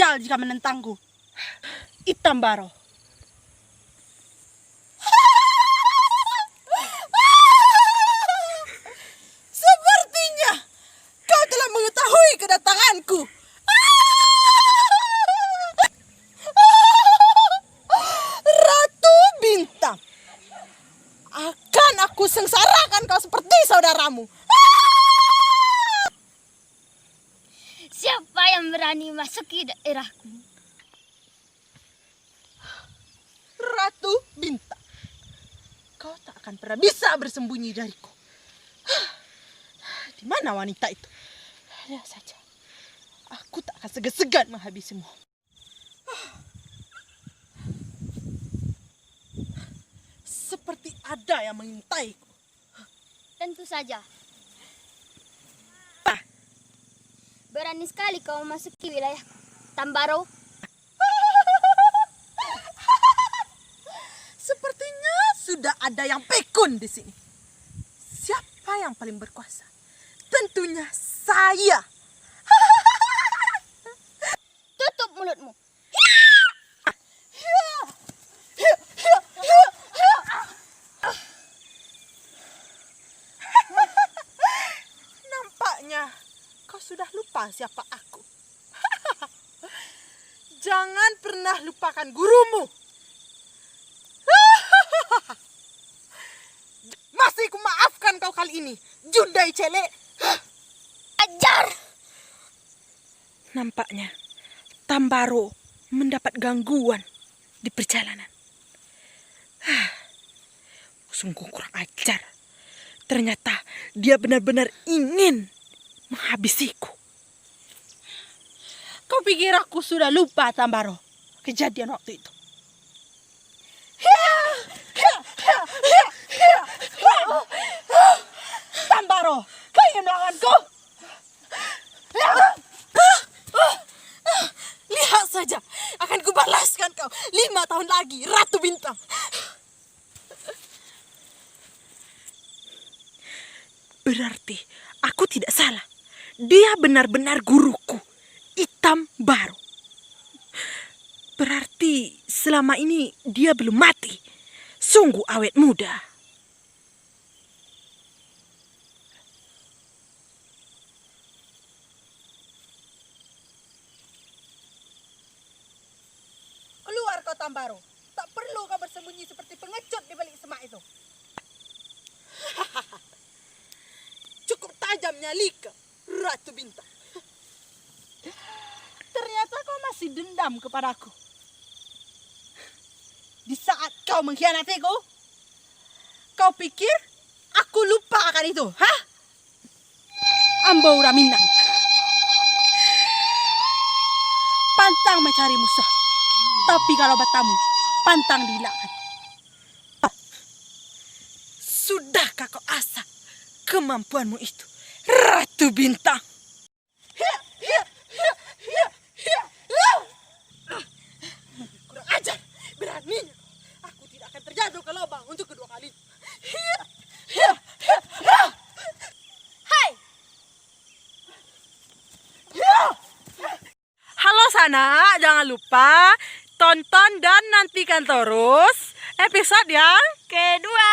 menyesal jika menentangku. Hitam Baro. Sepertinya kau telah mengetahui kedatanganku. Ratu Bintang. Akan aku sengsarakan kau seperti saudaramu. Siapa yang berani masuki daerahku? Ratu Bintang. Kau tak akan pernah bisa bersembunyi dariku. Di mana wanita itu? Lihat saja. Aku tak akan segan-segan menghabisimu. Seperti ada yang mengintaiku. Tentu saja. Berani sekali kau memasuki wilayah Tambaro. Sepertinya sudah ada yang pikun di sini. Siapa yang paling berkuasa? Tentunya saya. Tutup mulutmu. Nampaknya kau sudah lupa siapa aku. Jangan pernah lupakan gurumu. Masih kumaafkan kau kali ini, Jundai Cele. Ajar! Nampaknya Tambaro mendapat gangguan di perjalanan. Sungguh kurang ajar. Ternyata dia benar-benar ingin menghabisiku. Kau pikir aku sudah lupa, Tambaro, kejadian waktu itu? Tambaro, kau ingin melawanku? Lihat saja, akan kubalaskan kau 5 tahun lagi, Ratu Bintang. Berarti aku tidak salah. Dia benar-benar guruku, Hitam Baro. Berarti selama ini dia belum mati. Sungguh awet muda. Keluar kau Tambaro. Tak perlu kau bersembunyi seperti pengecut di balik semak itu. Cukup tajam nyalika, Ratu Bintang. Ternyata kau masih dendam kepadaku. Di saat kau mengkhianatiku, kau pikir aku lupa akan itu, hah? Ambau Raminang. Pantang mencari musuh. Tapi kalau bertamu, pantang dihilangkan. Sudahkah kau asah kemampuanmu itu, Ratu Bintang? Kurang ajar, beraninya aku tidak akan terjatuh ke lubang untuk kedua kali. Hai. Halo sana, jangan lupa tonton dan nantikan terus episode yang Kedua.